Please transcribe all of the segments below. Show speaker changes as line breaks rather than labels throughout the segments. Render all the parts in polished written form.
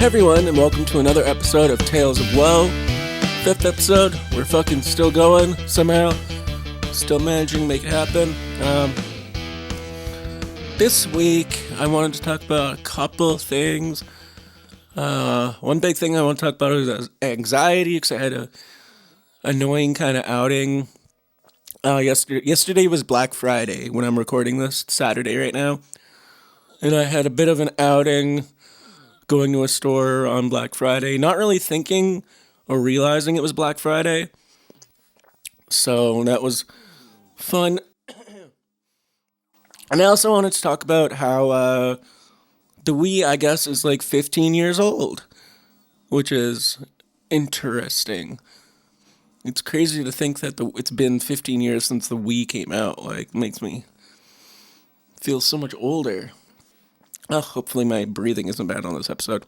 everyone, and welcome to another episode of Tales of Woe. 5th episode. We're fucking still going, somehow. Still managing to make it happen. This week, I wanted to talk about a couple things. One big thing I want to talk about is anxiety, because I had a annoying kind of outing. Yesterday was Black Friday when I'm recording this. It's Saturday right now. And I had a bit of an outing going to a store on Black Friday, not really thinking or realizing it was Black Friday. So that was fun. And I also wanted to talk about how the Wii, I guess, is like 15 years old, which is interesting. It's crazy to think that it's been 15 years since the Wii came out. Like, makes me feel so much older. Oh, hopefully my breathing isn't bad on this episode.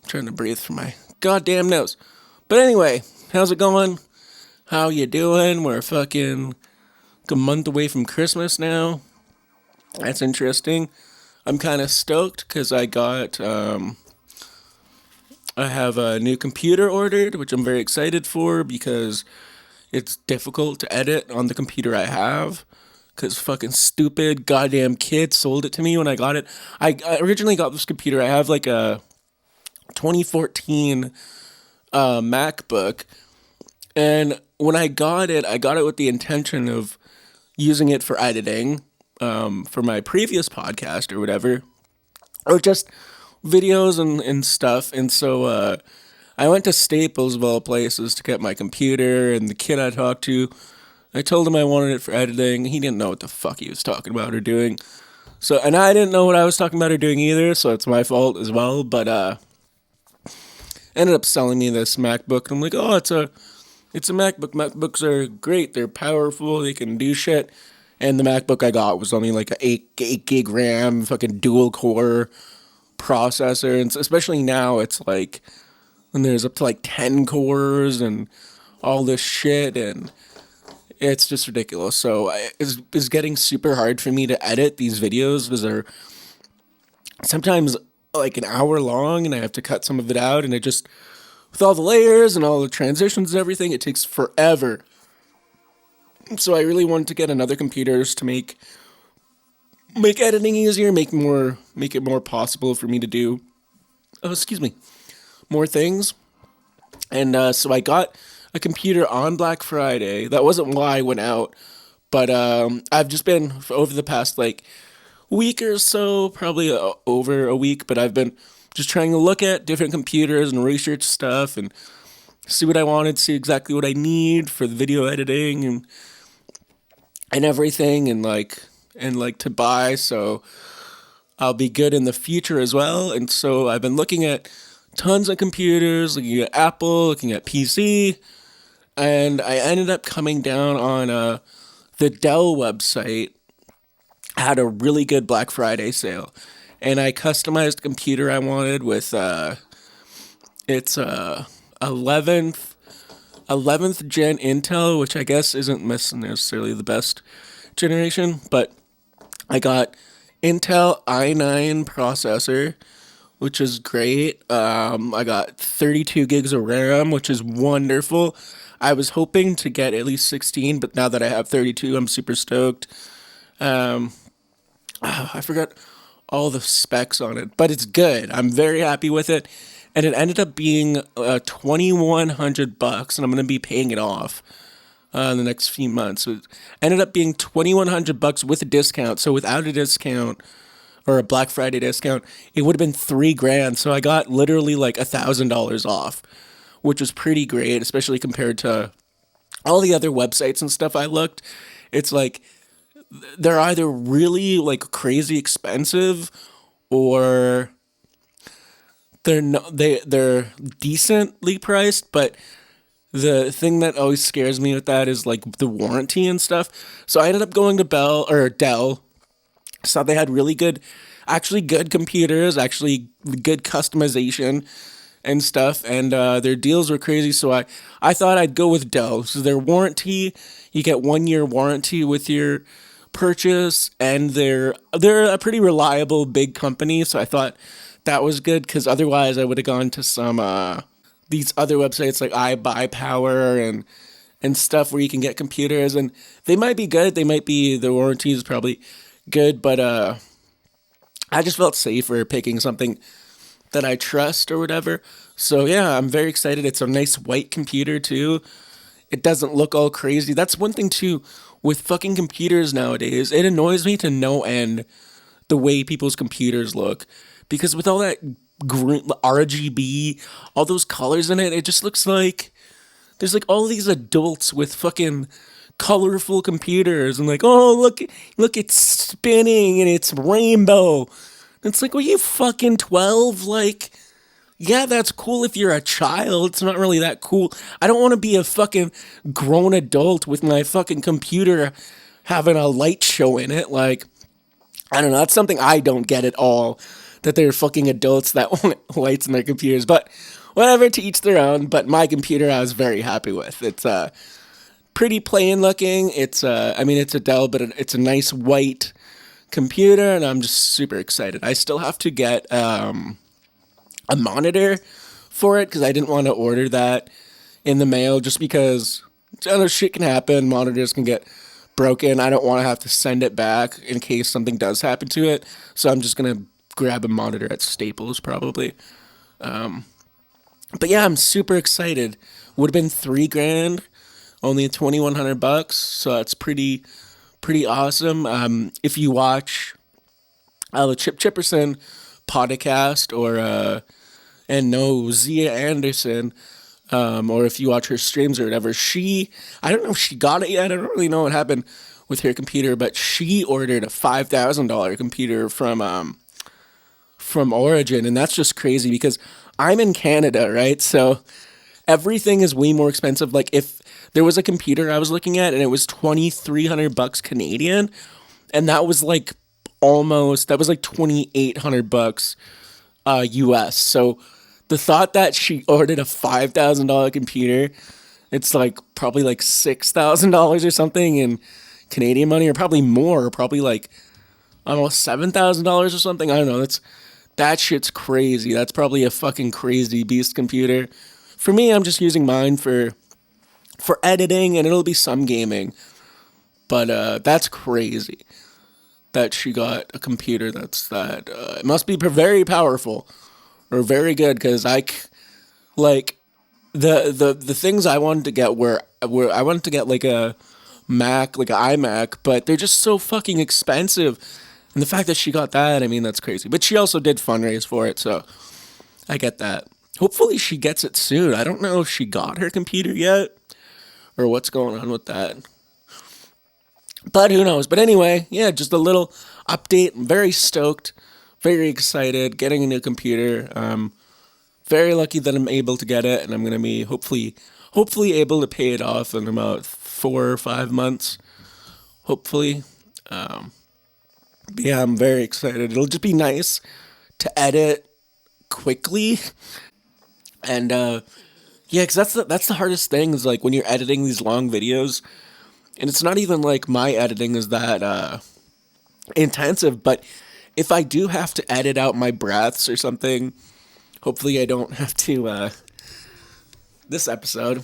I'm trying to breathe through my goddamn nose. But anyway, how's it going? How you doing? We're fucking a month away from Christmas now. That's interesting. I'm kind of stoked because I have a new computer ordered, which I'm very excited for because it's difficult to edit on the computer I have. Because fucking stupid goddamn kid sold it to me when I got it. I originally got this computer. I have like a 2014 MacBook. And when I got it with the intention of using it for editing for my previous podcast or whatever. Or just videos and stuff. And so I went to Staples of all places to get my computer. And the kid I talked to, I told him I wanted it for editing. He didn't know what the fuck he was talking about or doing. So, and I didn't know what I was talking about or doing either, so it's my fault as well. But ended up selling me this MacBook. I'm like, oh, it's a MacBook. MacBooks are great. They're powerful. They can do shit. And the MacBook I got was only like a 8 gig RAM, fucking dual core processor. And especially now, it's like when there's up to like 10 cores and all this shit, and it's just ridiculous. So it's getting super hard for me to edit these videos because they're sometimes like an hour long and I have to cut some of it out, and it just, with all the layers and all the transitions and everything, it takes forever. So I really wanted to get another computer to make editing easier, make it more possible for me to do, more things. And so I got a computer on Black Friday. That wasn't why I went out, but I've just been, over the past like week or so, probably over a week, but I've been just trying to look at different computers and research stuff and see what I wanted, see exactly what I need for the video editing and everything, and to buy, so I'll be good in the future as well. And so I've been looking at tons of computers, looking at Apple, looking at PC. And I ended up coming down on the Dell website. Had a really good Black Friday sale. And I customized the computer I wanted with it's 11th gen Intel, which I guess isn't necessarily the best generation. But I got Intel i9 processor, which is great. I got 32 gigs of RAM, which is wonderful. I was hoping to get at least 16, but now that I have 32, I'm super stoked. I forgot all the specs on it, but it's good. I'm very happy with it. And it ended up being $2,100, and I'm going to be paying it off in the next few months. So it ended up being $2,100 with a discount. So without a discount, or a Black Friday discount, it would have been $3,000. So I got literally like $1,000 off, which was pretty great, especially compared to all the other websites and stuff I looked. It's like they're either really like crazy expensive, or they're decently priced. But the thing that always scares me with that is like the warranty and stuff. So I ended up going to Dell. So they had really good computers, actually good customization and stuff, and their deals were crazy, so I thought I'd go with Dell. So their warranty, you get 1 year warranty with your purchase, and they're a pretty reliable big company, so I thought that was good because otherwise I would have gone to some these other websites like iBuyPower and stuff where you can get computers, and they might be good. They might be, the warranty is probably good, but I just felt safer picking something that I trust or whatever. So yeah, I'm very excited. It's a nice white computer too. It doesn't look all crazy. That's one thing too with fucking computers nowadays. It annoys me to no end the way people's computers look, because with all that green RGB, all those colors in it, it just looks like there's like all these adults with fucking colorful computers and like, oh look, it's spinning and it's rainbow. It's like, well, you fucking 12, like, yeah, that's cool if you're a child. It's not really that cool. I don't want to be a fucking grown adult with my fucking computer having a light show in it. Like, I don't know. That's something I don't get at all. That they're fucking adults that want lights in their computers. But whatever, to each their own. But my computer I was very happy with. It's pretty plain looking. It's I mean, it's a Dell, but it's a nice white computer, and I'm just super excited. I still have to get a monitor for it because I didn't want to order that in the mail just because I know shit can happen. Monitors can get broken. I don't want to have to send it back in case something does happen to it. So I'm just going to grab a monitor at Staples probably. But yeah, I'm super excited. Would have been $3,000, only $2,100, so that's pretty awesome. If you watch the Chip Chipperson podcast or and know Zia Anderson, or if you watch her streams or whatever, I don't know if she got it yet. I don't really know what happened with her computer, but she ordered a $5,000 computer from Origin, and that's just crazy because I'm in Canada, right? So everything is way more expensive. Like if there was a computer I was looking at and it was $2,300 Canadian, and that was like $2,800 US. So the thought that she ordered a $5,000 computer, it's like probably like $6,000 or something in Canadian money, or probably more, probably like almost $7,000 or something. I don't know. That shit's crazy. That's probably a fucking crazy beast computer. For me, I'm just using mine for editing, and it'll be some gaming. But that's crazy that she got a computer it must be very powerful or very good, because like the things I wanted to get were I wanted to get like a Mac, like an iMac, but they're just so fucking expensive. And the fact that she got that, I mean, that's crazy. But she also did fundraise for it, so I get that. Hopefully she gets it soon. I don't know if she got her computer yet or what's going on with that. But who knows? But anyway, yeah, just a little update. I'm very stoked, very excited, getting a new computer. Very lucky that I'm able to get it, and I'm gonna be hopefully able to pay it off in about 4 or 5 months. Hopefully. But yeah, I'm very excited. It'll just be nice to edit quickly, and yeah, because that's the hardest thing is like when you're editing these long videos, and it's not even like my editing is that intensive, but if I do have to edit out my breaths or something, hopefully I don't have to this episode.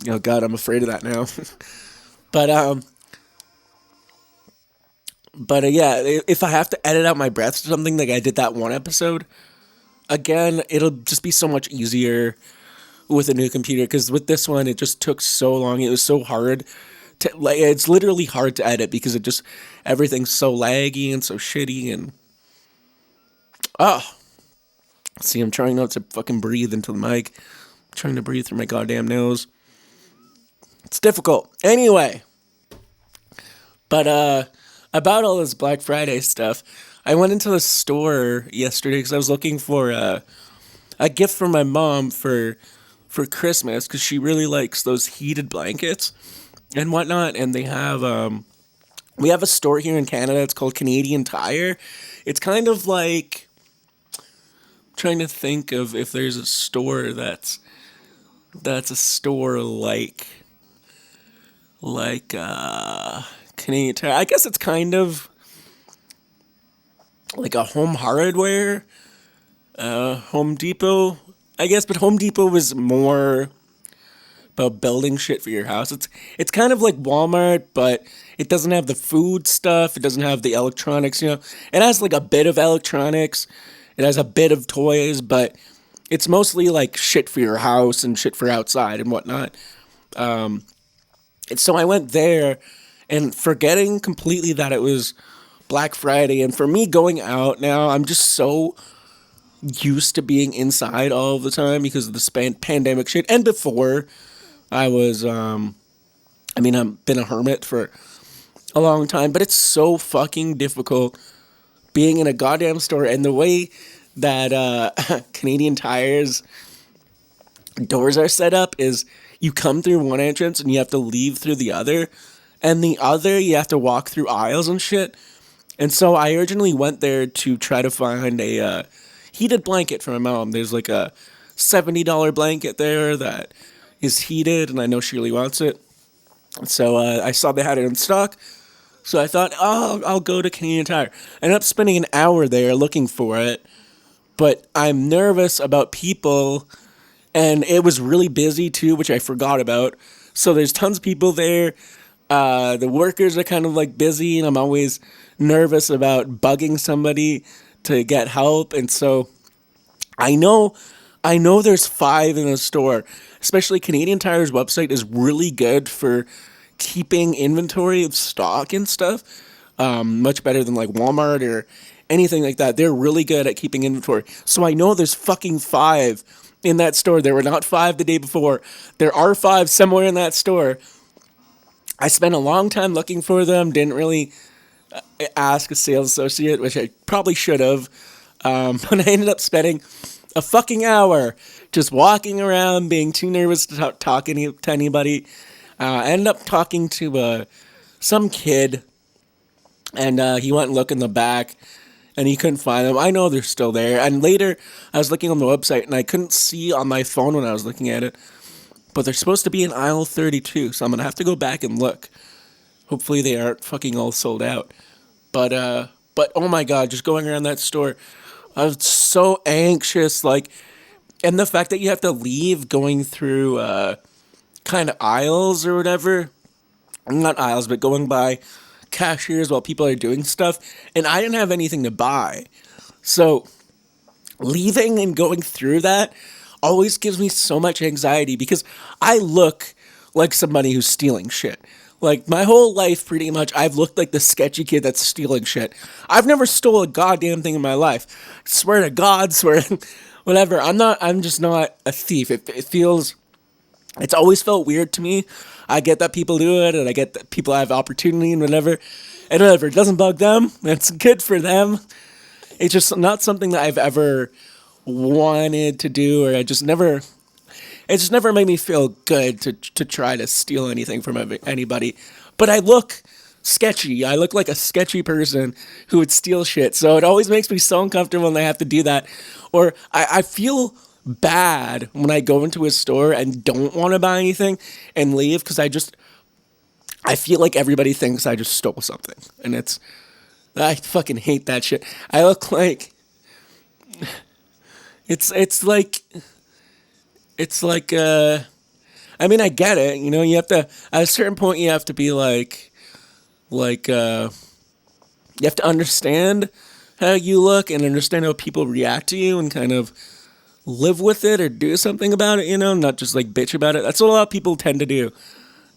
Oh God, I'm afraid of that now. but yeah, if I have to edit out my breaths or something, like I did that one episode, again, it'll just be so much easier with a new computer, because with this one, it just took so long. It was so hard to, like, it's literally hard to edit because everything's so laggy and so shitty, and see, I'm trying not to fucking breathe into the mic. I'm trying to breathe through my goddamn nose. It's difficult. Anyway, but about all this Black Friday stuff, I went into the store yesterday because I was looking for a gift for my mom for Christmas, because she really likes those heated blankets and whatnot. And they have we have a store here in Canada. It's called Canadian Tire. It's kind of like, I'm trying to think of if there's a store that's a store like Canadian Tire. I guess it's kind of like a home hardware Home Depot, I guess, but Home Depot was more about building shit for your house. It's kind of like Walmart, but it doesn't have the food stuff. It doesn't have the electronics. It has like a bit of electronics. It has a bit of toys, but it's mostly like shit for your house and shit for outside and whatnot. And so I went there, and forgetting completely that it was Black Friday, and for me going out now, I'm just so used to being inside all the time because of the pandemic shit. And before, I was, I've been a hermit for a long time, but it's so fucking difficult being in a goddamn store. And the way that Canadian Tire's doors are set up is you come through one entrance and you have to leave through the other. And the other, you have to walk through aisles and shit. And so I originally went there to try to find a heated blanket for my mom. There's like a $70 blanket there that is heated, and I know she really wants it. So I saw they had it in stock. So I thought, oh, I'll go to Canadian Tire. I ended up spending an hour there looking for it, but I'm nervous about people, and it was really busy too, which I forgot about. So there's tons of people there. The workers are kind of like busy, and I'm always nervous about bugging somebody to get help. And so I know there's 5 in the store. Especially Canadian Tire's website is really good for keeping inventory of stock and stuff. Much better than like Walmart or anything like that. They're really good at keeping inventory. So I know there's fucking 5 in that store. There were not 5 the day before. There are 5 somewhere in that store. I spent a long time looking for them. Didn't really ask a sales associate, which I probably should have. But I ended up spending a fucking hour just walking around, being too nervous to talk to anybody. I ended up talking to some kid, and he went and looked in the back, and he couldn't find them. I know they're still there. And later, I was looking on the website, and I couldn't see on my phone when I was looking at it. But they're supposed to be in aisle 32, so I'm going to have to go back and look. Hopefully they aren't fucking all sold out. But oh my god, just going around that store, I was so anxious, like, and the fact that you have to leave going through kind of aisles or whatever, not aisles, but going by cashiers while people are doing stuff, and I didn't have anything to buy. So leaving and going through that always gives me so much anxiety because I look like somebody who's stealing shit. Like, my whole life, pretty much, I've looked like the sketchy kid that's stealing shit. I've never stole a goddamn thing in my life. Swear to God, swear, whatever. I'm just not a thief. It's always felt weird to me. I get that people do it, and I get that people have opportunity and whatever. And whatever, it doesn't bug them. It's good for them. It's just not something that I've ever wanted to do, or it just never made me feel good to try to steal anything from anybody. But I look sketchy. I look like a sketchy person who would steal shit. So it always makes me so uncomfortable when I have to do that. Or I feel bad when I go into a store and don't want to buy anything and leave because I feel like everybody thinks I just stole something. And I fucking hate that shit. I look like... It's like I mean, I get it, you have to, at a certain point, you have to be you have to understand how you look and understand how people react to you and kind of live with it or do something about it, not just like bitch about it. That's what a lot of people tend to do,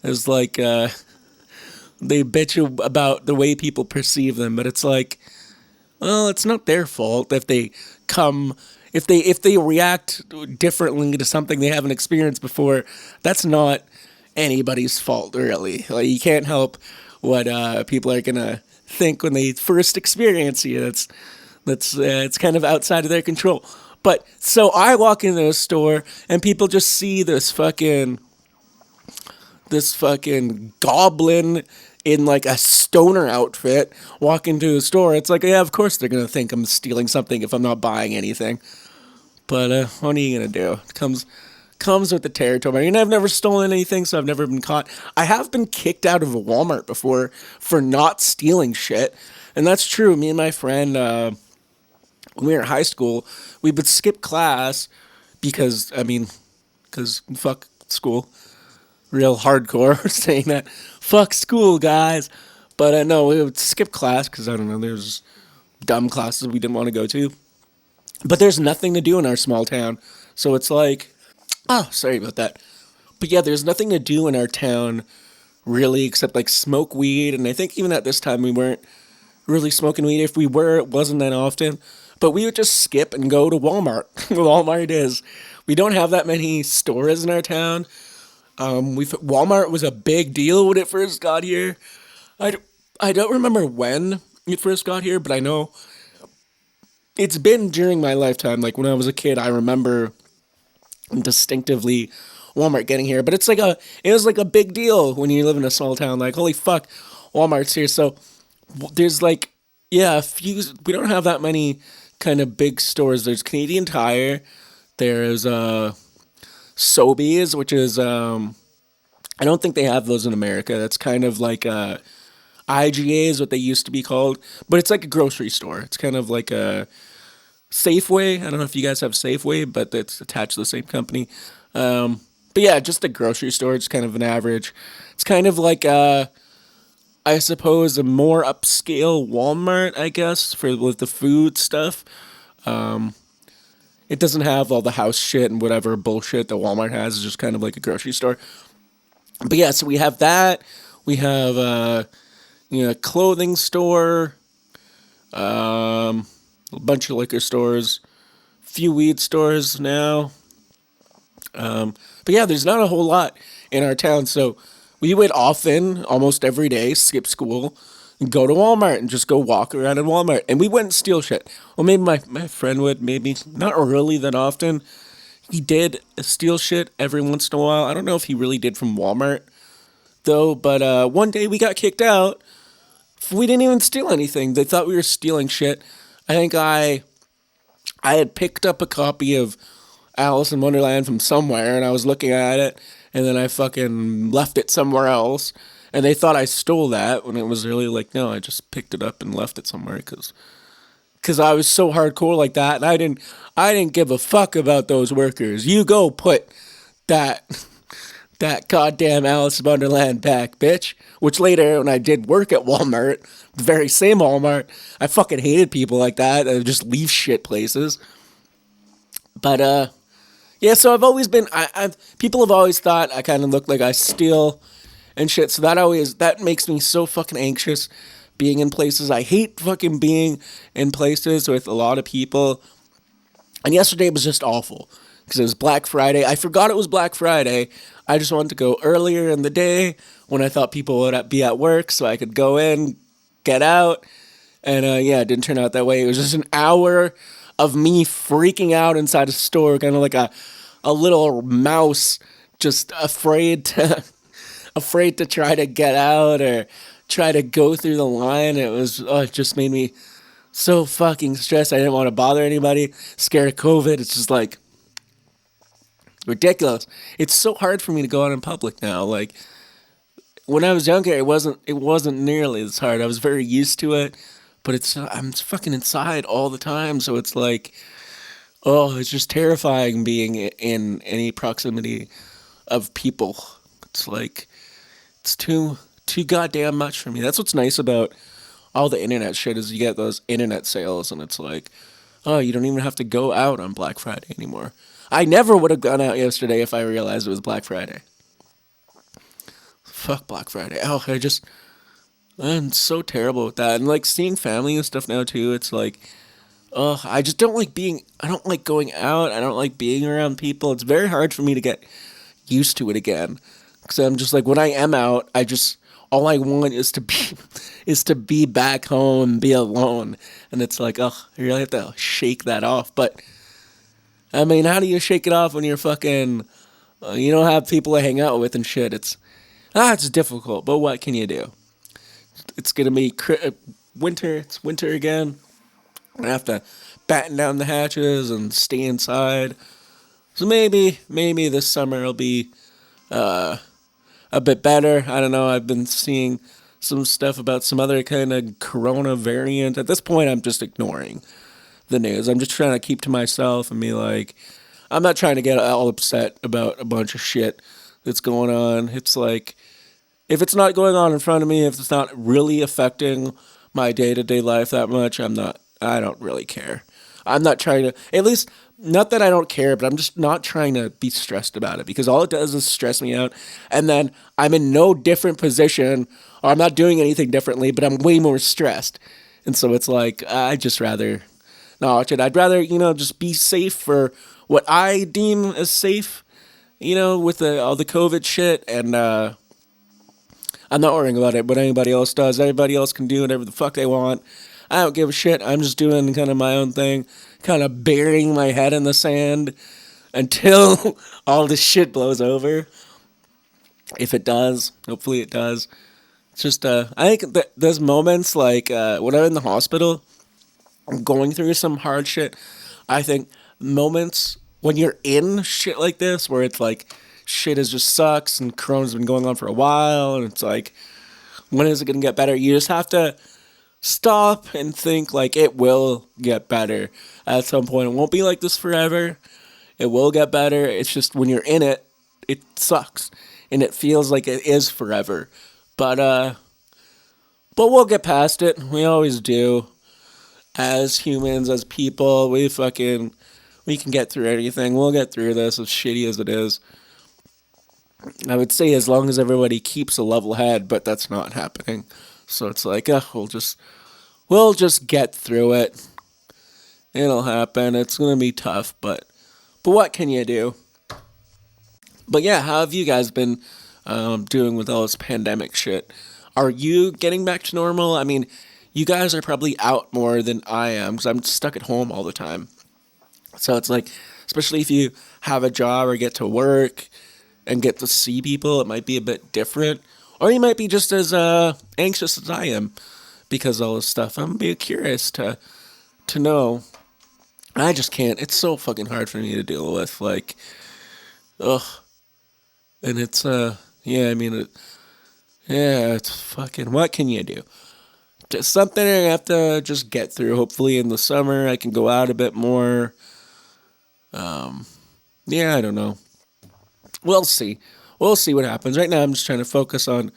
is like, they bitch about the way people perceive them, but it's like, well, it's not their fault if they react differently to something they haven't experienced before. That's not anybody's fault, really. Like, you can't help what people are gonna think when they first experience you. It's kind of outside of their control. But so I walk into a store and people just see this fucking goblin in like a stoner outfit walk into a store. It's like, yeah, of course they're gonna think I'm stealing something if I'm not buying anything. But what are you gonna do? It comes with the territory. And I've never stolen anything, so I've never been caught. I have been kicked out of a Walmart before for not stealing shit, and that's true. Me and my friend, when we were in high school, we would skip class because, because fuck school. Real hardcore saying that. Fuck school, guys. But no, we would skip class because, I don't know, there's dumb classes we didn't want to go to. But there's nothing to do in our small town. So it's like, oh, sorry about that. But yeah, there's nothing to do in our town really except like smoke weed. And I think even at this time we weren't really smoking weed. If we were, it wasn't that often. But we would just skip and go to Walmart. Walmart is. We don't have that many stores in our town. Walmart was a big deal when it first got here. I, I don't remember when it first got here, but I know it's been during my lifetime. Like when I was a kid, I remember distinctively Walmart getting here. But it was like a big deal when you live in a small town. Like holy fuck, Walmart's here. So there's like yeah, a few. We don't have that many kind of big stores. There's Canadian Tire. There's Sobeys, which is I don't think they have those in America. That's kind of like IGA is what they used to be called, but it's like a grocery store. It's kind of like a Safeway. I don't know if you guys have Safeway, but it's attached to the same company. But yeah, just a grocery store. It's kind of an average. It's kind of like I suppose a more upscale Walmart, I guess, for with the food stuff. It doesn't have all the house shit and whatever bullshit that Walmart has. It's just kind of like a grocery store. But yeah, so we have that. We have a clothing store, a bunch of liquor stores, few weed stores now. But yeah, there's not a whole lot in our town. So we would often, almost every day, skip school and go to Walmart and just go walk around in Walmart. And we wouldn't steal shit. Well, maybe my friend would, maybe not really that often. He did steal shit every once in a while. I don't know if he really did from Walmart, though. But one day we got kicked out. We didn't even steal anything. They thought we were stealing shit. I think I had picked up a copy of Alice in Wonderland from somewhere, and I was looking at it, and then I fucking left it somewhere else, and they thought I stole that, when it was really like, no, I just picked it up and left it somewhere, because I was so hardcore like that, and I didn't give a fuck about those workers. You go put that that goddamn Alice in Wonderland back, bitch. Which later, when I did work at Walmart, the very same Walmart, I fucking hated people like that that would just leave shit places. But yeah, so I've always been. I've people have always thought I kind of look like I steal and shit. So that makes me so fucking anxious being in places. I hate fucking being in places with a lot of people. And yesterday was just awful because it was Black Friday. I forgot it was Black Friday. I just wanted to go earlier in the day when I thought people would be at work so I could go in, get out. And yeah, it didn't turn out that way. It was just an hour of me freaking out inside a store, kind of like a little mouse just afraid to try to get out or try to go through the line. It just made me so fucking stressed. I didn't want to bother anybody, scared of COVID. It's just like ridiculous. It's so hard for me to go out in public now. Like when I was younger, it wasn't nearly as hard. I was very used to it, but I'm fucking inside all the time. So it's like, oh, it's just terrifying being in any proximity of people. It's like it's too goddamn much for me. That's what's nice about all the internet shit is you get those internet sales, and it's like, oh, you don't even have to go out on Black Friday anymore. I never would have gone out yesterday if I realized it was Black Friday. Fuck Black Friday. Oh, I'm so terrible with that. And like seeing family and stuff now too, it's like, oh, I don't like going out. I don't like being around people. It's very hard for me to get used to it again. Because I'm just like, when I am out, all I want is to be back home, be alone. And it's like, oh, I really have to shake that off. But I mean, how do you shake it off when you're fucking, you don't have people to hang out with and shit? It's difficult, but what can you do? It's gonna be winter. It's winter again. I have to batten down the hatches and stay inside. So maybe this summer will be a bit better. I don't know. I've been seeing some stuff about some other kind of corona variant. At this point, I'm just ignoring the news. I'm just trying to keep to myself and be like, I'm not trying to get all upset about a bunch of shit that's going on. It's like, if it's not going on in front of me, if it's not really affecting my day to day life that much, I don't really care. I'm not trying to, at least, not that I don't care, but I'm just not trying to be stressed about it because all it does is stress me out. And then I'm in no different position or I'm not doing anything differently, but I'm way more stressed. And so it's like, I just rather not watch it. I'd rather, just be safe for what I deem as safe, with all the COVID shit. And, I'm not worrying about it, what anybody else does. Everybody else can do whatever the fuck they want. I don't give a shit. I'm just doing kind of my own thing, kind of burying my head in the sand until all this shit blows over. If it does, hopefully it does. It's just, I think that there's moments like when I'm in the hospital, I'm going through some hard shit. I think moments when you're in shit like this, where it's like shit is just sucks and Corona's been going on for a while, and it's like, when is it gonna get better? You just have to stop and think like it will get better at some point. It won't be like this forever. It will get better. It's just when you're in it, it sucks and it feels like it is forever. But we'll get past it. We always do. As humans, as people, we can get through anything. We'll get through this, as shitty as it is. I would say as long as everybody keeps a level head, but that's not happening. So it's like, we'll just get through it. It'll happen. It's gonna be tough, but what can you do? But yeah, how have you guys been doing with all this pandemic shit? Are you getting back to normal? I mean, you guys are probably out more than I am because I'm stuck at home all the time. So it's like, especially if you have a job or get to work and get to see people, it might be a bit different. Or you might be just as anxious as I am because of all this stuff. I'm being curious to know. I just can't. It's so fucking hard for me to deal with. Like, ugh. And it's, yeah, I mean, it's fucking, what can you do? Just something I have to just get through. Hopefully in the summer I can go out a bit more. Yeah, I don't know. We'll see. We'll see what happens. Right now I'm just trying to focus on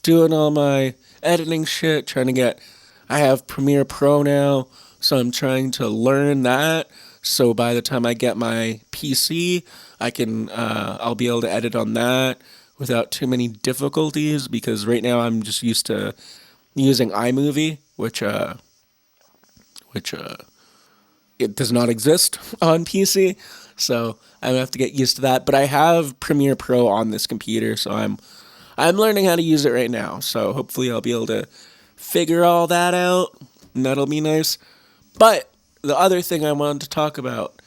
doing all my editing shit, I have Premiere Pro now, so I'm trying to learn that. So by the time I get my PC, I'll be able to edit on that without too many difficulties because right now I'm just used to using iMovie, which it does not exist on PC. So I have to get used to that. But I have Premiere Pro on this computer, so I'm learning how to use it right now. So hopefully I'll be able to figure all that out, and that'll be nice. But the other thing I wanted to talk about,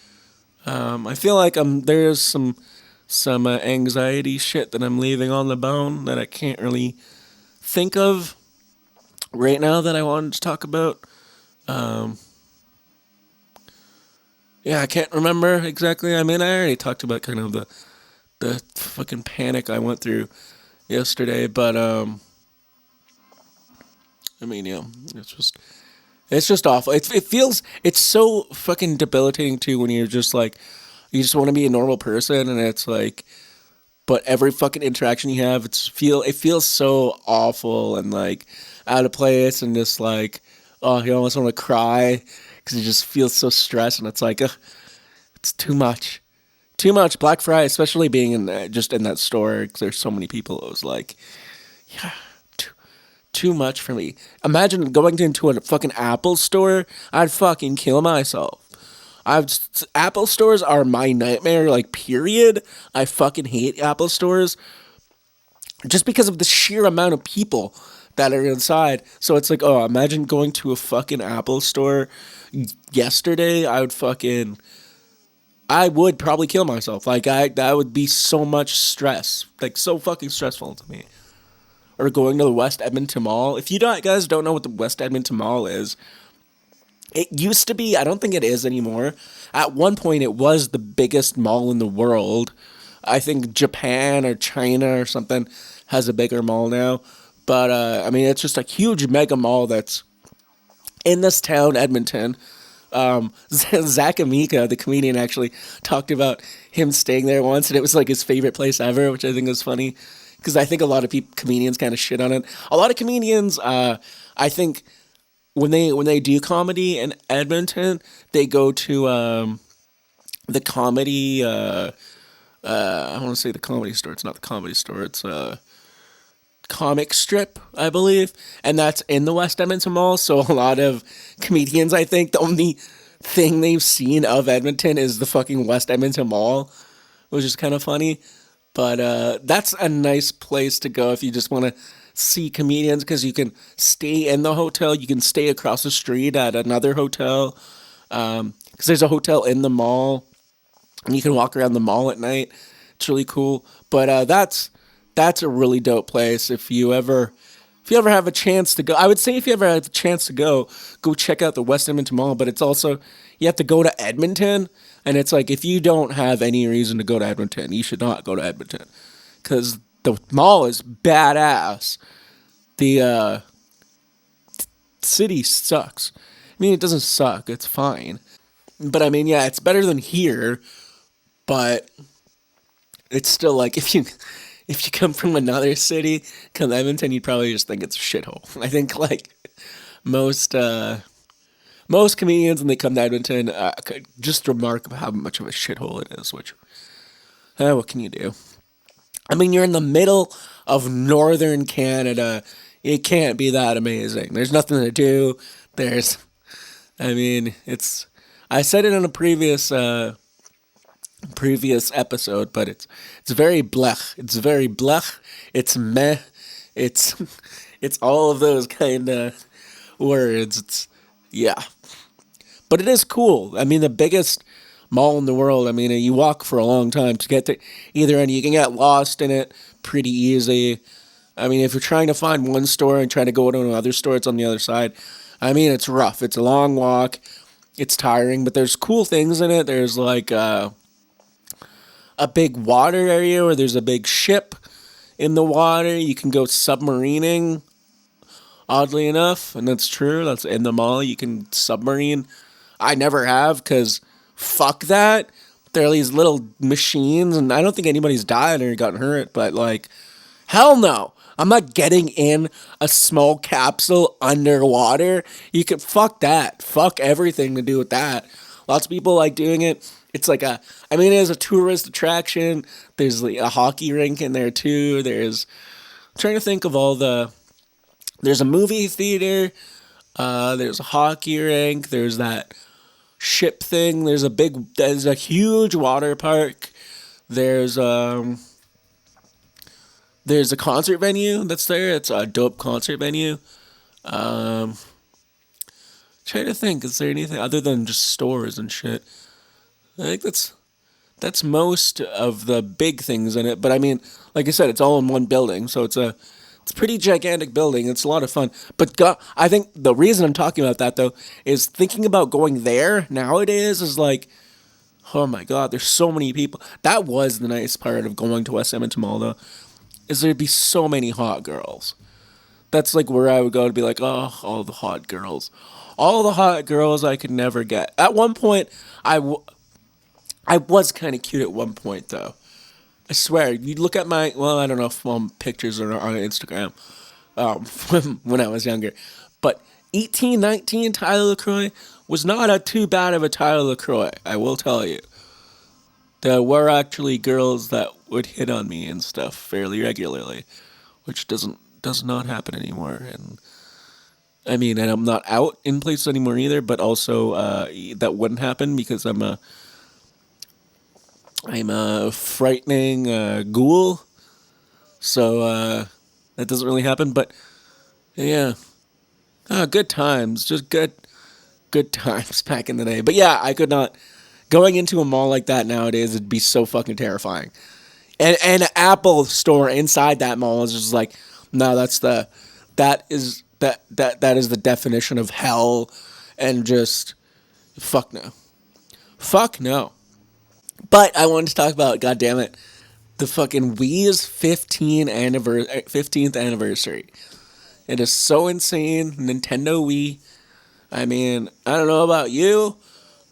I feel like there's some anxiety shit that I'm leaving on the bone that I can't really think of right now that I wanted to talk about. Yeah, I can't remember exactly. I mean, I already talked about kind of the fucking panic I went through yesterday, but I mean, yeah, it's just awful. It's so fucking debilitating too when you're just like, you just want to be a normal person, and it's like, but every fucking interaction you have, it feels so awful and like out of place, and just like, oh, you almost want to cry because you just feel so stressed, and it's like, it's too much. Too much. Black Friday, especially being just in that store, because there's so many people. It was like, yeah, too much for me. Imagine going into a fucking Apple store. I'd fucking kill myself. Apple stores are my nightmare, like, period. I fucking hate Apple stores just because of the sheer amount of people that are inside. So it's like, oh, imagine going to a fucking Apple store yesterday. I would probably kill myself. Like, that would be so much stress. Like, so fucking stressful to me. Or going to the West Edmonton Mall. If you guys don't know what the West Edmonton Mall is, it used to be, I don't think it is anymore. At one point, it was the biggest mall in the world. I think Japan or China or something has a bigger mall now. But, I mean, it's just a huge mega mall that's in this town, Edmonton. Zach Amika, the comedian, actually talked about him staying there once, and it was like his favorite place ever, which I think is funny because I think a lot of comedians kind of shit on it. A lot of comedians, I think, when they do comedy in Edmonton, they go to the comedy. I want to say the comedy store. It's not the comedy store. It's comic strip, I believe, and that's in the West Edmonton Mall. So a lot of comedians, I think, the only thing they've seen of Edmonton is the fucking West Edmonton Mall, which is kind of funny. But that's a nice place to go if you just want to see comedians because you can stay in the hotel, you can stay across the street at another hotel because there's a hotel in the mall, and you can walk around the mall at night. It's really cool. But that's a really dope place. If you ever have a chance to go, I would say if you ever have a chance to go check out the West Edmonton Mall. But it's also you have to go to Edmonton, and it's like if you don't have any reason to go to Edmonton, you should not go to Edmonton because the mall is badass. The city sucks. I mean, it doesn't suck. It's fine. But I mean, yeah, it's better than here. But it's still like if you come from another city, come to Edmonton, you'd probably just think it's a shithole. I think like most most comedians when they come to Edmonton could just remark how much of a shithole it is. Which what can you do? I mean, you're in the middle of northern Canada. It can't be that amazing. There's nothing to do. I mean, it's. I said it in a previous episode, but it's very blech. It's very blech. It's meh. It's it's all of those kind of words. Yeah, but it is cool. I mean, the biggest mall in the world. I mean, you walk for a long time to get to either end. You can get lost in it pretty easy. I mean, if you're trying to find one store and trying to go to another store, it's on the other side. I mean, it's rough. It's a long walk. It's tiring, but there's cool things in it. There's like a big water area where there's a big ship in the water. You can go submarining, oddly enough, and that's true. That's in the mall. You can submarine. I never have because fuck that. There are these little machines, and I don't think anybody's died or gotten hurt, but like, hell no. I'm not getting in a small capsule underwater. You can fuck that. Fuck everything to do with that. Lots of people like doing it. It's like it is a tourist attraction. There's like a hockey rink in there too. I'm trying to think of there's a movie theater. There's a hockey rink. There's that ship thing. There's a huge water park. There's a concert venue that's there. It's a dope concert venue. Trying to think, is there anything other than just stores and shit? I think that's most of the big things in it. But I mean, like I said, it's all in one building, so it's a pretty gigantic building. It's a lot of fun. But I think the reason I'm talking about that though is thinking about going there nowadays is like, oh my god, there's so many people. That was the nice part of going to West Edmonton Mall though. Is there'd be so many hot girls. That's like where I would go to be like, oh, all the hot girls. All the hot girls I could never get. At one point, I was kind of cute at one point, though. I swear, you look at I don't know if pictures are on Instagram when I was younger. But 18, 19, Tyler Lacroix was not too bad of a Tyler Lacroix, I will tell you. There were actually girls that would hit on me and stuff fairly regularly, which does not happen anymore. And I mean, and I'm not out in places anymore either. But also, that wouldn't happen because I'm a frightening ghoul, so that doesn't really happen. But yeah, good times, just good times back in the day. But yeah, I could not. Going into a mall like that nowadays, it'd be so fucking terrifying. And an Apple store inside that mall is just like, no, that is the definition of hell, and just fuck no, fuck no. But I wanted to talk about, god damn it, the fucking Wii's 15th anniversary. It is so insane. Nintendo Wii. I mean, I don't know about you,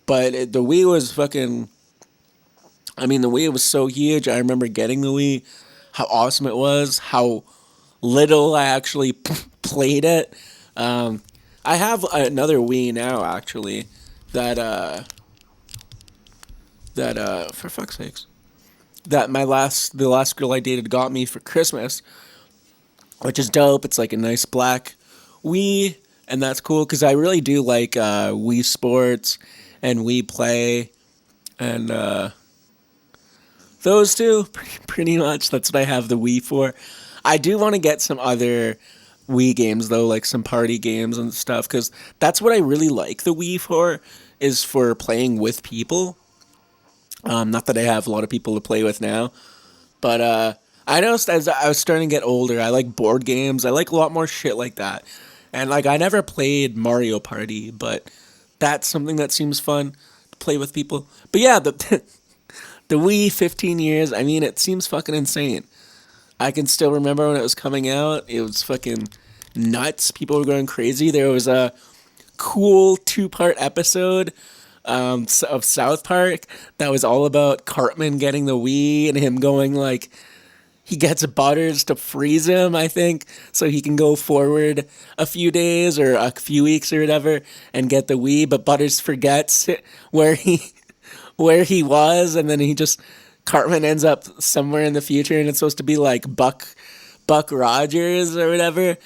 but the Wii was fucking. I mean, the Wii was so huge. I remember getting the Wii, how awesome it was, how little I actually played it. Um, I have another Wii now, actually, that for fuck's sakes, that the last girl I dated got me for Christmas, which is dope. It's like a nice black Wii, and that's cool because I really do like Wii Sports and Wii Play, and those two, pretty much. That's what I have the Wii for. I do want to get some other Wii games though, like some party games and stuff, because that's what I really like the Wii for, is for playing with people. Not that I have a lot of people to play with now, but I noticed as I was starting to get older, I like board games. I like a lot more shit like that, and like I never played Mario Party, but that's something that seems fun to play with people. But yeah, the the Wii 15 years. I mean, it seems fucking insane. I can still remember when it was coming out. It was fucking nuts. People were going crazy. There was a cool two-part episode of South Park that was all about Cartman getting the Wii and him going like he gets Butters to freeze him, I think, so he can go forward a few days or a few weeks or whatever and get the Wii, but Butters forgets where he was, and then he just Cartman ends up somewhere in the future, and it's supposed to be like Buck Rogers or whatever.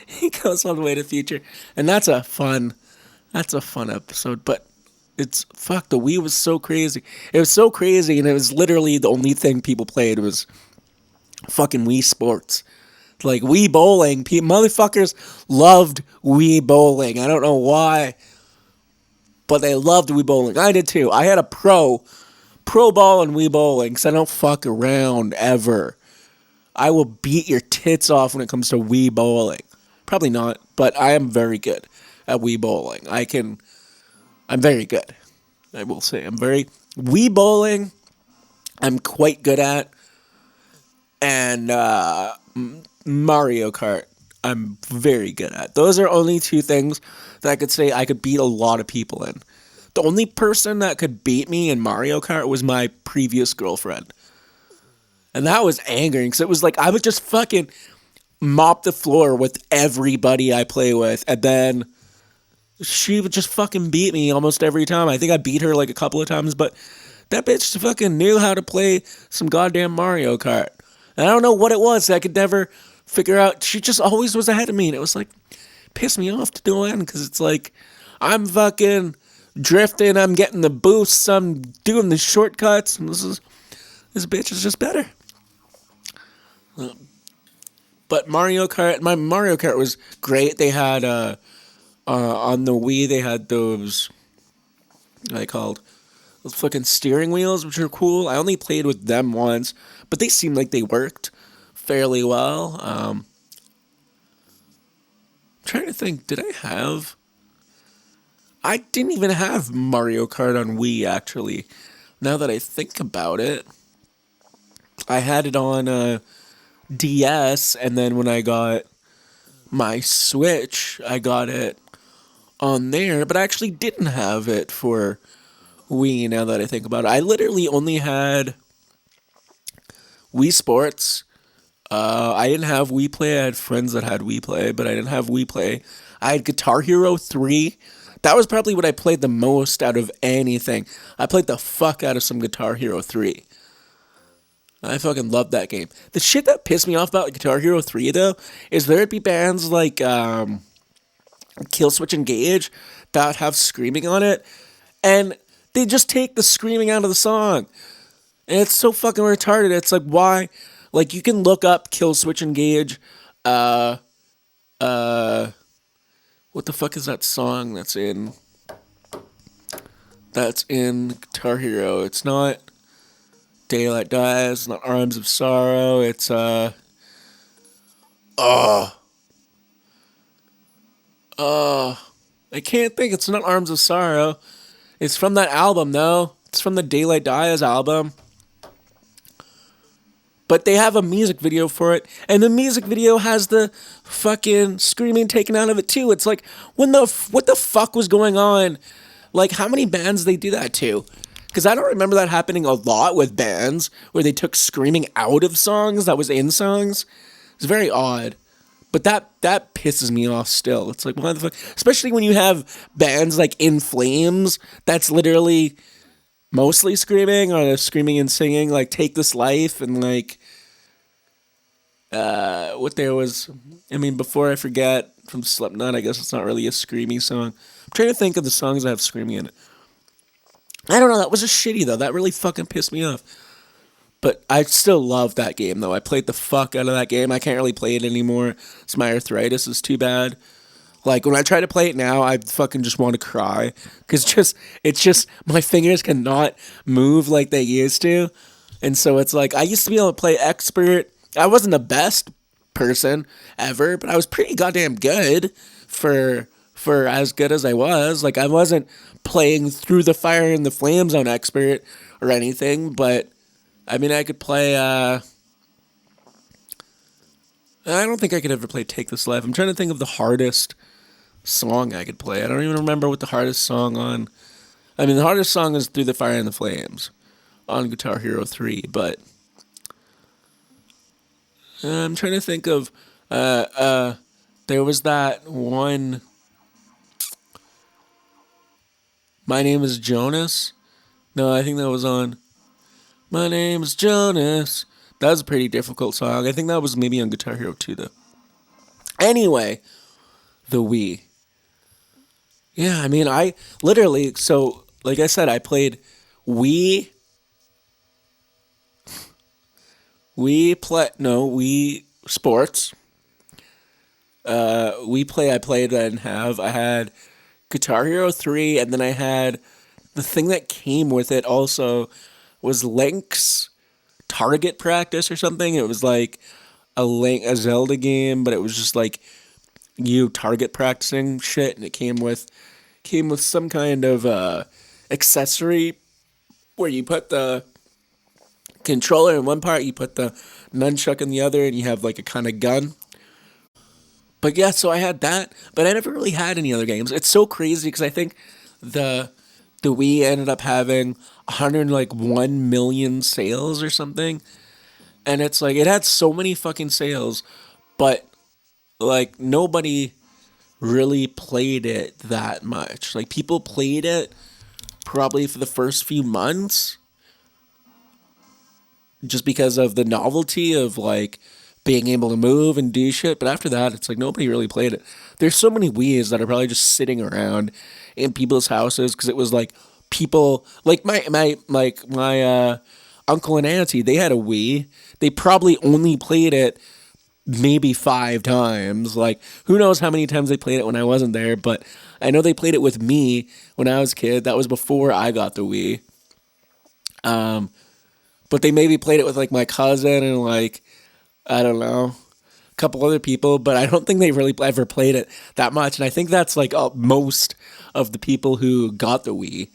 He goes all the way to the future, and that's a fun episode. But it's fuck, the Wii was so crazy. It was so crazy, and it was literally the only thing people played was fucking Wii Sports. Like Wii Bowling, motherfuckers loved Wii Bowling. I don't know why, but they loved Wii Bowling. I did too. I had a pro ball in Wii Bowling because I don't fuck around ever. I will beat your tits off when it comes to Wii Bowling. Probably not, but I am very good at Wii Bowling. I'm very good. I will say Wii Bowling. I'm quite good at, and Mario Kart. I'm very good at. Those are only two things that I could say I could beat a lot of people in. The only person that could beat me in Mario Kart was my previous girlfriend. And that was angering because it was like I would just fucking mop the floor with everybody I play with. And then she would just fucking beat me almost every time. I think I beat her like a couple of times, but that bitch fucking knew how to play some goddamn Mario Kart. And I don't know what it was. I could never figure out. She just always was ahead of me. And it was like, pissed me off to no end because it's like, I'm fucking drifting, I'm getting the boosts, I'm doing the shortcuts, and this bitch is just better. But my Mario Kart was great. They had on the Wii they had those what are they called? Those fucking steering wheels, which are cool. I only played with them once, but they seemed like they worked fairly well. Trying to think, I didn't even have Mario Kart on Wii, actually. Now that I think about it, I had it on DS, and then when I got my Switch, I got it on there, but I actually didn't have it for Wii, now that I think about it. I literally only had Wii Sports. I didn't have Wii Play. I had friends that had Wii Play, but I didn't have Wii Play. I had Guitar Hero 3. That was probably what I played the most out of anything. I played the fuck out of some Guitar Hero 3. I fucking loved that game. The shit that pissed me off about Guitar Hero 3, though, is there'd be bands like Killswitch Engage that have screaming on it, and they just take the screaming out of the song. And it's so fucking retarded. It's like, why? Like, you can look up Killswitch Engage, what the fuck is that song that's in Guitar Hero? It's not Daylight Dies, it's not Arms of Sorrow, it's I can't think. It's not Arms of Sorrow. It's from that album, though. It's from the Daylight Dies album. But they have a music video for it, and the music video has the fucking screaming taken out of it too. It's like, what the fuck was going on? Like, how many bands they do that to? Because I don't remember that happening a lot with bands where they took screaming out of songs that was in songs. It's very odd. But that pisses me off still. It's like, why the fuck? Especially when you have bands like In Flames, that's literally mostly screaming, or they're screaming and singing, like Take This Life, and like, what there was, I mean, Before I Forget from Slipknot, I guess it's not really a screamy song. I'm trying to think of the songs that have screaming in it. I don't know, that was just shitty though. That really fucking pissed me off. But I still love that game though. I played the fuck out of that game. I can't really play it anymore. It's my arthritis is too bad. Like when I try to play it now, I fucking just want to cry because it's just my fingers cannot move like they used to, and so it's like I used to be able to play expert. I wasn't the best person ever, but I was pretty goddamn good for as good as I was. Like I wasn't playing through the fire and the flames on expert or anything, but I mean I could play. I don't think I could ever play Take This Life. I'm trying to think of the hardest song I could play. I don't even remember what the hardest song on. I mean, the hardest song is Through the Fire and the Flames on Guitar Hero 3, but I'm trying to think of. There was that one. My Name is Jonas. No, I think that was on. My Name is Jonas. That was a pretty difficult song. I think that was maybe on Guitar Hero 2, though. Anyway, the Wii. Yeah, I mean, I literally, so, like I said, I played Wii, Wii Sports, Wii Play I played, I didn't have. I had Guitar Hero 3, and then I had, the thing that came with it also was Link's Target Practice or something. It was like a Zelda game, but it was just like you target practicing shit, and it came with some kind of accessory where you put the controller in one part, you put the nunchuck in the other, and you have like a kind of gun. But yeah, so I had that, but I never really had any other games. It's so crazy because I think the the Wii ended up having 101 million sales or something, and it's like it had so many fucking sales, but like nobody really played it that much. Like people played it probably for the first few months just because of the novelty of like being able to move and do shit. But after that, it's like nobody really played it. There's so many Wii's that are probably just sitting around in people's houses because it was like people like my uncle and auntie. They had a Wii. They probably only played it maybe 5 times. Like who knows how many times they played it when I wasn't there. But I know they played it with me when I was a kid. That was before I got the Wii. But they maybe played it with like my cousin and like I don't know, a couple other people, but I don't think they really ever played it that much. And I think that's like most of the people who got the Wii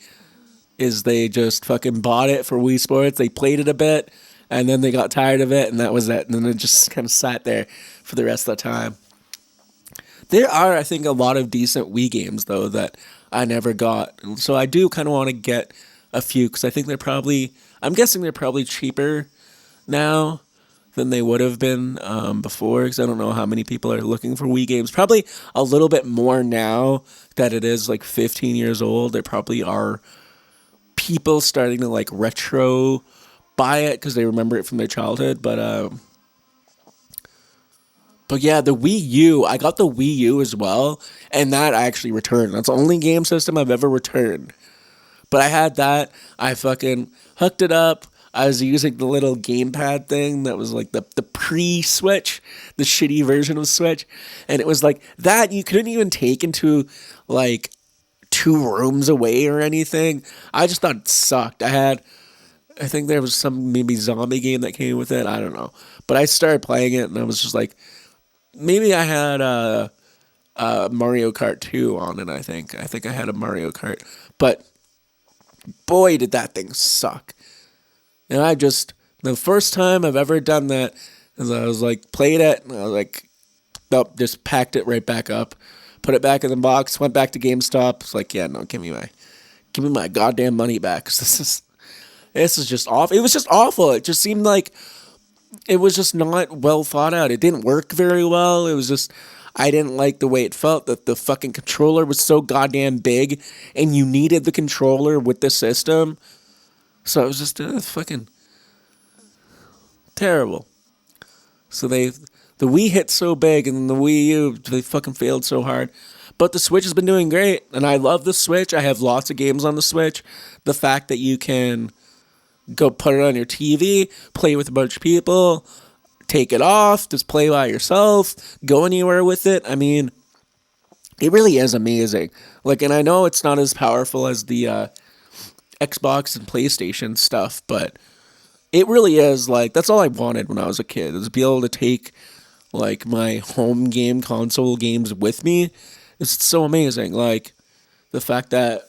is they just fucking bought it for Wii Sports. They played it a bit and then they got tired of it and that was it. And then it just kind of sat there for the rest of the time. There are, I think, a lot of decent Wii games though that I never got. So I do kind of want to get a few because I think I'm guessing they're probably cheaper now than they would have been before, because I don't know how many people are looking for Wii games. Probably a little bit more now that it is like 15 years old. There probably are people starting to like retro buy it because they remember it from their childhood. But yeah, the Wii U, I got the Wii U as well, and that I actually returned. That's the only game system I've ever returned. But I had that. I fucking hooked it up. I was using the little gamepad thing that was like the pre-Switch, the shitty version of Switch. And it was like that you couldn't even take into like 2 rooms away or anything. I just thought it sucked. I think there was some maybe zombie game that came with it. I don't know. But I started playing it and I was just like, maybe I had Mario Kart 2 on it, I think. I think I had a Mario Kart. But boy, did that thing suck. And I just The first time I've ever done that is I was like, played it, and I was like, nope, just packed it right back up, put it back in the box, went back to GameStop. It's like, yeah, no, give me my goddamn money back. 'Cause this is just awful. It was just awful. It just seemed like it was just not well thought out. It didn't work very well. It was just, I didn't like the way it felt, that the fucking controller was so goddamn big and you needed the controller with the system. So it was just fucking terrible. So the Wii hit so big and the Wii U, they fucking failed so hard. But the Switch has been doing great, and I love the Switch. I have lots of games on the Switch. The fact that you can go put it on your TV, play with a bunch of people, take it off, just play by yourself, go anywhere with it. I mean, it really is amazing. Like, and I know it's not as powerful as the Xbox and PlayStation stuff, but it really is, like, that's all I wanted when I was a kid, is to be able to take, like, my home game console games with me. It's so amazing. Like, the fact that,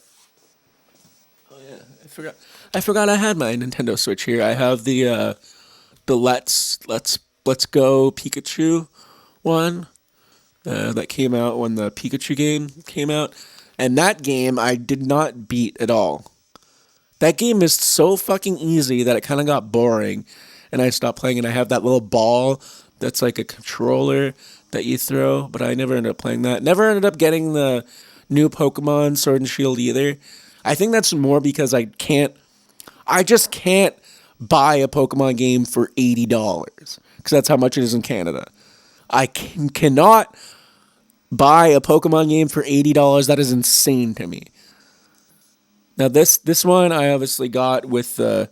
oh yeah, I forgot I had my Nintendo Switch here. I have the Let's Go Pikachu one that came out when the Pikachu game came out, and that game I did not beat at all. That game is so fucking easy that it kind of got boring, and I stopped playing. And I have that little ball that's like a controller that you throw, but I never ended up playing that. Never ended up getting the new Pokemon Sword and Shield either. I think that's more because I just can't buy a Pokemon game for $80 because that's how much it is in Canada. Cannot buy a Pokemon game for $80. That is insane to me. Now this one I obviously got with the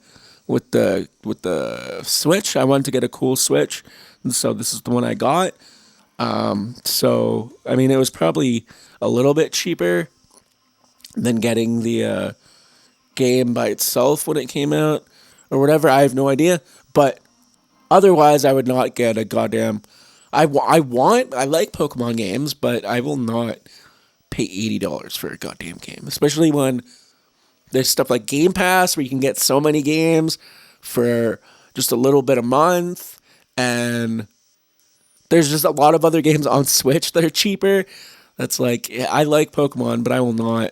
Switch. I wanted to get a cool Switch, and so this is the one I got. So I mean, it was probably a little bit cheaper than getting the game by itself when it came out or whatever. I have no idea, but otherwise I would not get a goddamn. I like Pokemon games, but I will not pay $80 for a goddamn game, especially when there's stuff like Game Pass where you can get so many games for just a little bit a month, and there's just a lot of other games on Switch that are cheaper. That's like, I like Pokemon, but I will not.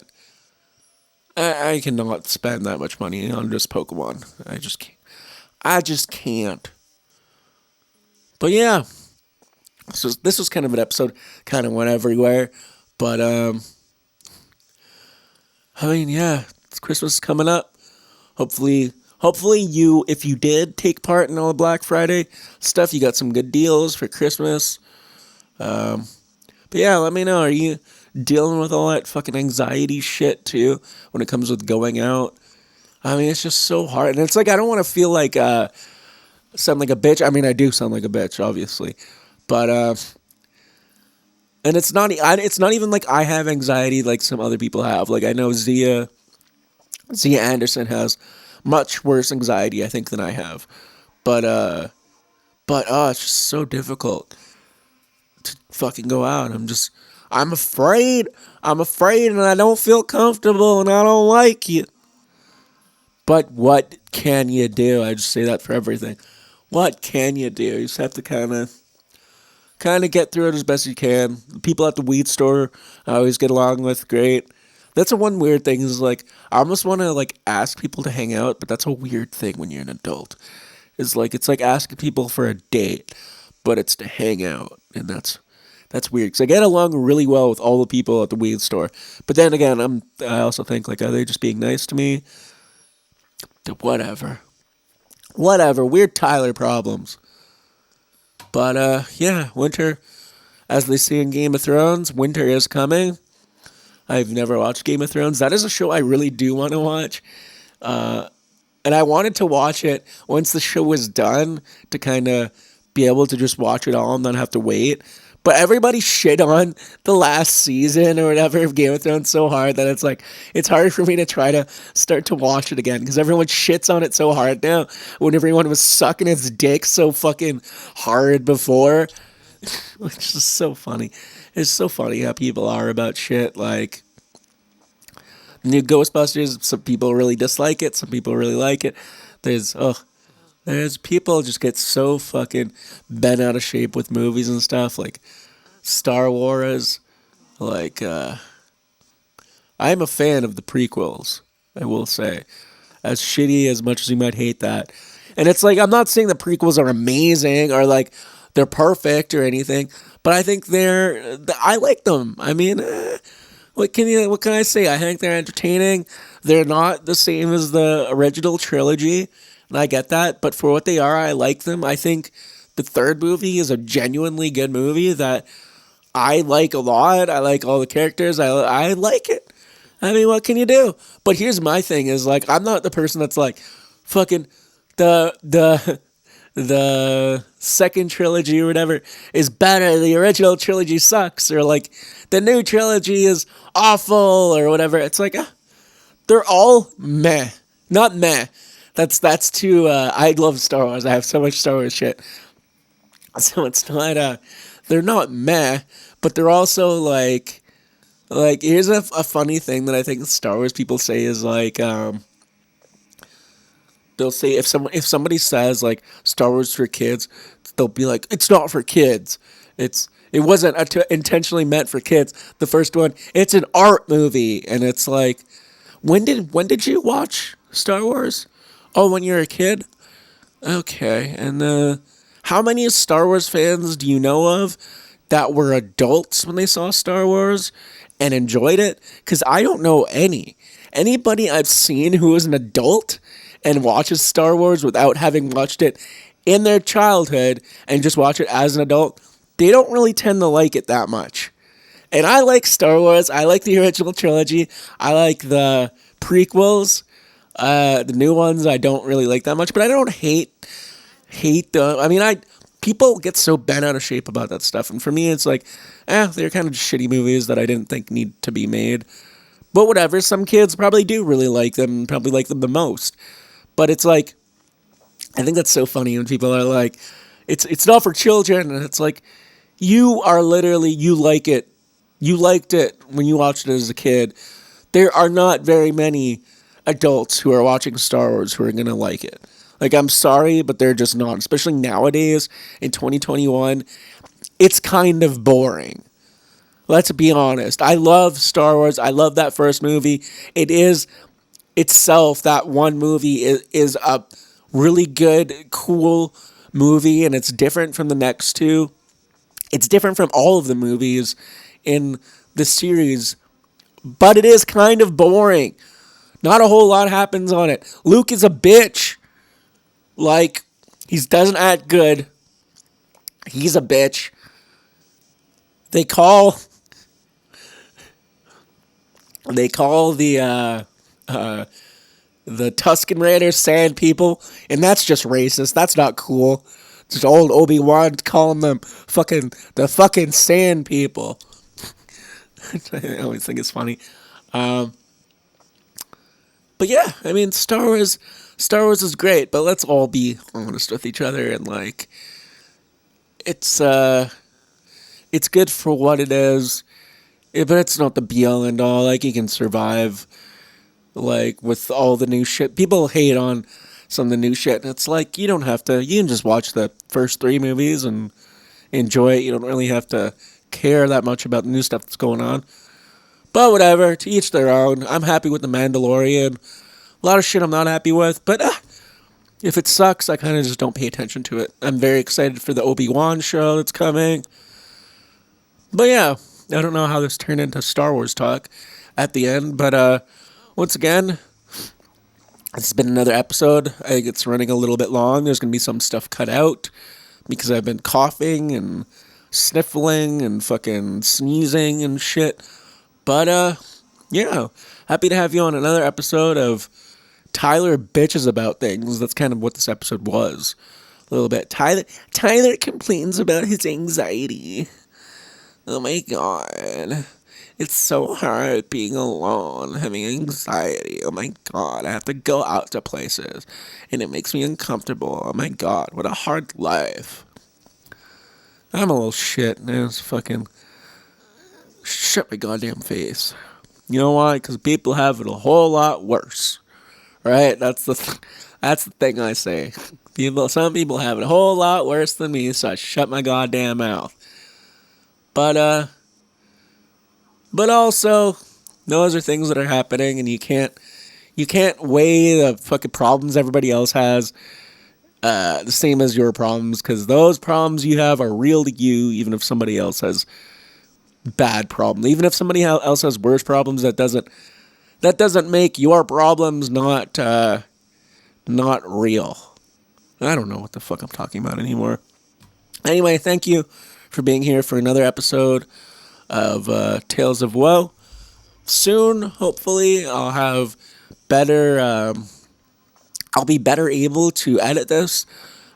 I cannot spend that much money on just Pokemon. I just can't. I just can't. But yeah, so this was kind of an episode, kind of went everywhere, but I mean, yeah, Christmas is coming up. Hopefully you, if you did take part in all the Black Friday stuff, you got some good deals for Christmas. But yeah, let me know. Are you dealing with all that fucking anxiety shit too when it comes with going out? I mean, it's just so hard, and it's like I don't want to feel like sound like a bitch. I mean, I do sound like a bitch, obviously, but and it's not even like I have anxiety like some other people have. Like I know Zia Anderson has much worse anxiety, I think, than I have. But it's just so difficult to fucking go out. I'm afraid, and I don't feel comfortable, and I don't like it. But what can you do? I just say that for everything. What can you do? You just have to kind of get through it as best you can. The people at the weed store I always get along with great. That's a one weird thing is like I almost want to like ask people to hang out, but that's a weird thing when you're an adult. It's like asking people for a date, but it's to hang out, and that's weird because I get along really well with all the people at the weed store. But then again, I also think like, are they just being nice to me? Whatever, weird Tyler problems. But yeah, winter, as they say in Game of Thrones, winter is coming. I've never watched Game of Thrones. That is a show I really do want to watch. And I wanted to watch it once the show was done to kind of be able to just watch it all and not have to wait. But everybody shit on the last season or whatever of Game of Thrones so hard that it's hard for me to try to start to watch it again because everyone shits on it so hard now when everyone was sucking its dick so fucking hard before. Which is so funny. It's so funny how people are about shit. Like, new Ghostbusters, some people really dislike it, some people really like it. There's There's people just get so fucking bent out of shape with movies and stuff, like Star Wars. Like, I'm a fan of the prequels, I will say. As shitty as much as you might hate that. And it's like, I'm not saying the prequels are amazing or like they're perfect or anything, but I think I like them. I mean, what can I say? I think they're entertaining. They're not the same as the original trilogy, and I get that, but for what they are, I like them. I think the third movie is a genuinely good movie that I like a lot. I like all the characters. I like it. I mean, what can you do? But here's my thing: is like I'm not the person that's like, fucking the the second trilogy or whatever is better. The original trilogy sucks, or like the new trilogy is awful, or whatever. It's like they're all meh, not meh. That's too. I love Star Wars. I have so much Star Wars shit, so it's not. They're not meh, but they're also like here's a funny thing that I think Star Wars people say is like they'll say if somebody says like Star Wars for kids, they'll be like it's not for kids. It wasn't intentionally meant for kids. The first one, it's an art movie, and it's like when did you watch Star Wars? Oh, when you were a kid. Okay, and how many Star Wars fans do you know of that were adults when they saw Star Wars and enjoyed it? Because I don't know any. Anybody I've seen who is an adult and watches Star Wars without having watched it in their childhood and just watch it as an adult, they don't really tend to like it that much. And I like Star Wars. I like the original trilogy. I like the prequels. The new ones I don't really like that much, but I don't hate the. I mean, people get so bent out of shape about that stuff, and for me, it's like, they're kind of shitty movies that I didn't think need to be made. But whatever, some kids probably do really like them, probably like them the most. But it's like, I think that's so funny when people are like, it's not for children, and it's like, you like it. You liked it when you watched it as a kid. There are not very many adults who are watching Star Wars who are going to like it. Like, I'm sorry, but they're just not. Especially nowadays, in 2021, it's kind of boring. Let's be honest. I love Star Wars. I love that first movie. It is itself, that one movie is a really good, cool movie, and it's different from the next two. It's different from all of the movies in the series, but it is kind of boring. Not a whole lot happens on it. Luke is a bitch. Like, he doesn't act good. He's a bitch. They call the Tusken Raiders sand people, and that's just racist. That's not cool. Just old Obi-Wan calling them the fucking sand people. I always think it's funny. But yeah, I mean, Star Wars is great, but let's all be honest with each other, and like, it's good for what it is, but it's not the be all end all. Like, you can survive, like, with all the new shit. People hate on some of the new shit, and it's like, you don't have to. You can just watch the first 3 movies and enjoy it. You don't really have to care that much about the new stuff that's going on. But whatever, to each their own. I'm happy with The Mandalorian. A lot of shit I'm not happy with, but if it sucks, I kind of just don't pay attention to it. I'm very excited for the Obi-Wan show that's coming. But yeah, I don't know how this turned into Star Wars talk at the end, but once again, it's been another episode. I think it's running a little bit long. There's going to be some stuff cut out because I've been coughing and sniffling and fucking sneezing and shit. But yeah, happy to have you on another episode of Tyler Bitches About Things. That's kind of what this episode was. A little bit. Tyler complains about his anxiety. Oh my god. It's so hard being alone, having anxiety. Oh my god, I have to go out to places, and it makes me uncomfortable. Oh my god, what a hard life. I'm a little shit, man. It's fucking... Shut my goddamn face. You know why? Because people have it a whole lot worse. Right? That's That's the thing I say. Some people have it a whole lot worse than me, so I shut my goddamn mouth. But also, those are things that are happening, and you can't weigh the fucking problems everybody else has the same as your problems, because those problems you have are real to you, even if somebody else has bad problems. Even if somebody else has worse problems, that doesn't make your problems not real. I don't know what the fuck I'm talking about anymore. Anyway, thank you for being here for another episode of Tales of Woe. Soon, hopefully, I'll have better. I'll be better able to edit this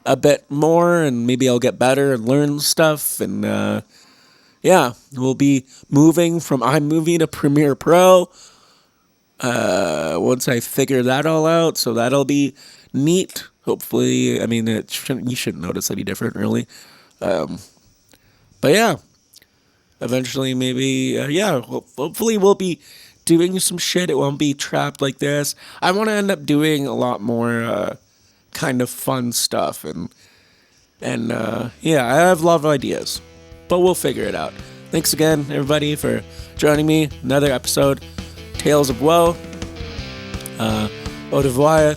a bit more, and maybe I'll get better and learn stuff. And we'll be moving from iMovie to Premiere Pro once I figure that all out. So that'll be neat. Hopefully, I mean, you shouldn't notice any different, really. But yeah, eventually, maybe, hopefully we'll be doing some shit. It won't be trapped like this. I want to end up doing a lot more kind of fun stuff, and I have a lot of ideas, but we'll figure it out. Thanks again, everybody, for joining me. Another episode, Tales of Woe. Au revoir.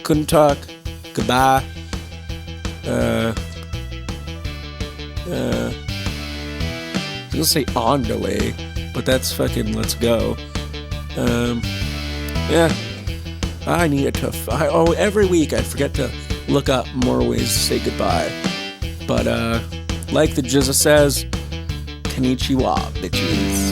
Couldn't talk. Goodbye. I was gonna say on delay, but that's fucking let's go. I need to. Every week I forget to look up more ways to say goodbye. But like the Jizza says, konnichiwa, bitches.